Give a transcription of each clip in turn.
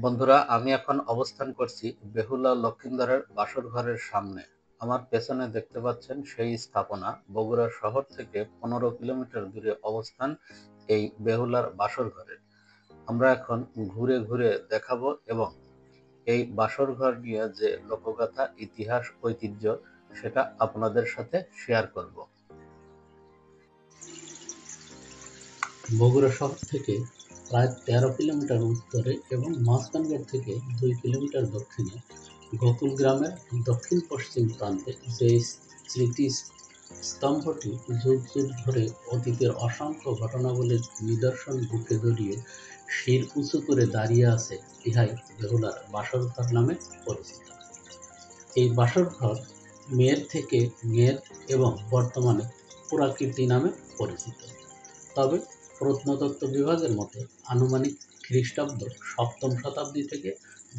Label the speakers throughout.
Speaker 1: বন্ধুরা, আমি এখন অবস্থান করছি বেহুলা লক্ষিন্দরের বাসর ঘরের সামনে। আমার পেছনে দেখতে পাচ্ছেন সেই স্থাপনা। বগুড়া শহর থেকে 15 কিলোমিটার দূরে অবস্থান এই বেহুলার বাসর ঘরের। আমরা এখন ঘুরে ঘুরে দেখাবো এবং এই বাসর ঘর নিয়ে যে লোকগাথা, ইতিহাস, ঐতিহ্য সেটা আপনাদের সাথে শেয়ার করব। বগুড়া শহর থেকে প্রায় 13 কিলোমিটার উত্তরে এবং মাঝখানগড় থেকে 2 কিলোমিটার দক্ষিণে গোকুল গ্রামের দক্ষিণ পশ্চিম প্রান্তে যে স্মৃতিস্তম্ভটি যুগ যুগ ধরে অতীতের অসংখ্য ঘটনাবলীর নিদর্শন বুকে জড়িয়ে শির উঁচু করে দাঁড়িয়ে আছে, ইহাই বেহুলার বাসরঘর নামে পরিচিত। এই বাসরঘর মেয়ের থেকে মেয়ের এবং বর্তমানে পুরাকীর্তি নামে পরিচিত। তবে প্রত্নতত্ত্ব বিভাগের মতে আনুমানিক খ্রিস্টাব্দ 7ম শতাব্দী থেকে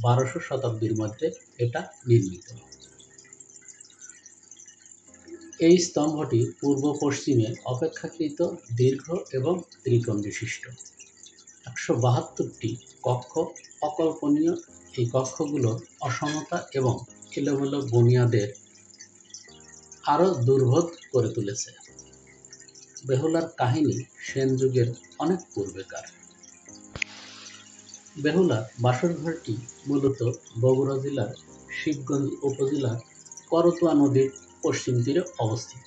Speaker 1: 1200 শতাব্দীর মধ্যে এটা নির্মিত। এই স্তম্ভটি পূর্ব পশ্চিমে অপেক্ষাকৃত দীর্ঘ এবং ত্রিকোণ বিশিষ্ট। 172টি কক্ষ অকল্পনীয়। এই কক্ষগুলোর অসমতা এবং এলোমেলো বুনিয়াদের আরও দুর্বোধ করে তুলেছে। বেহুলার কাহিনী সেন যুগের অনেক পূর্বেকার। বেহুলার বাসরঘরটি মূলত বগুড়া জেলার শিবগঞ্জ উপজেলার করতোয়া নদীর পশ্চিম তীরে অবস্থিত।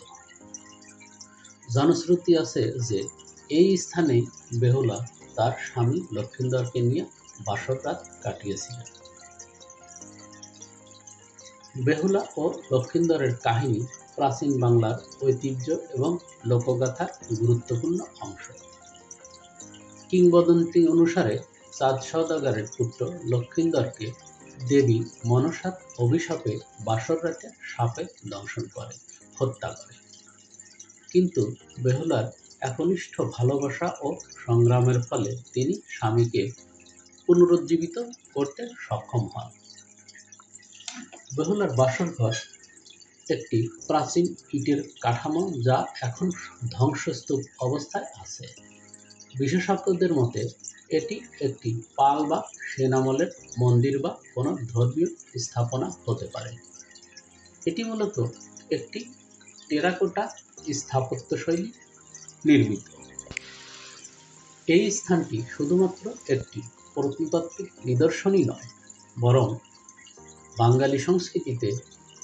Speaker 1: জনশ্রুতি আছে যে এই স্থানে বেহুলা তার স্বামী লক্ষিন্দরকে নিয়ে বাসর রাত কাটিয়েছিলেন। বেহুলা ও লক্ষিন্দরের কাহিনী প্রাচীন বাংলার ঐতিহ্য এবং লোকগাথার গুরুত্বপূর্ণ অংশ। কিংবদন্তি অনুসারে চাঁদ সওদাগরের পুত্র লক্ষিন্দরকে দেবী মনসার অভিশাপে বাসর রাতে সাপে দংশন করে হত্যা করে। কিন্তু বেহুলার একনিষ্ঠ ভালোবাসা ও সংগ্রামের ফলে তিনি স্বামীকে পুনরুজ্জীবিত করতে সক্ষম হন। বেহুলার বাসরঘর একটি প্রাচীন ইটের কাঠামো যা এখন ধ্বংসস্তূপ অবস্থায় আছে। বিশেষজ্ঞদের মতে এটি একটি পাল বা সেন আমলের মন্দির বা কোনো ধর্মীয় স্থাপনা হতে পারে। এটি মূলত একটি টেরাকোটা স্থাপত্যশৈলী নির্মিত। এই স্থানটি শুধুমাত্র একটি প্রত্নতাত্ত্বিক নিদর্শনই নয়, বরং বাঙালি সংস্কৃতিতে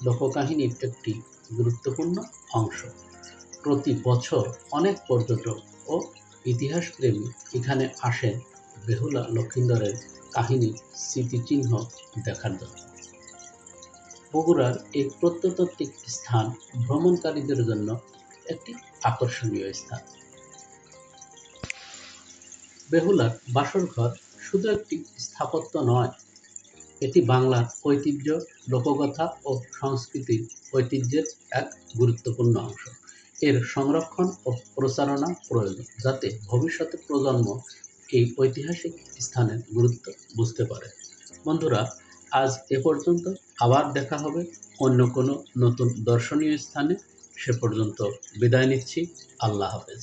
Speaker 1: লোককাহিনীর একটি গুরুত্বপূর্ণ অংশ। প্রতি বছর অনেক পর্যটক ও ইতিহাসপ্রেমী এখানে আসেন বেহুলা লক্ষিন্দরের কাহিনীর স্মৃতিচিহ্ন দেখার জন্য। বগুড়ার এই প্রত্নতাত্ত্বিক স্থান ভ্রমণকারীদের জন্য একটি আকর্ষণীয় স্থান। বেহুলার বাসরঘর শুধু একটি স্থাপত্য নয়, এটি বাংলার ঐতিহ্য, লোকগাথা ও সংস্কৃতির ঐতিহ্যের এক গুরুত্বপূর্ণ অংশ। এর সংরক্ষণ ও প্রচারণা প্রয়োজন, যাতে ভবিষ্যতে প্রজন্ম এই ঐতিহাসিক স্থানের গুরুত্ব বুঝতে পারে। বন্ধুরা, আজ এ পর্যন্ত। আবার দেখা হবে অন্য কোনো নতুন দর্শনীয় স্থানে। সে পর্যন্ত বিদায় নিচ্ছি। আল্লাহ হাফেজ।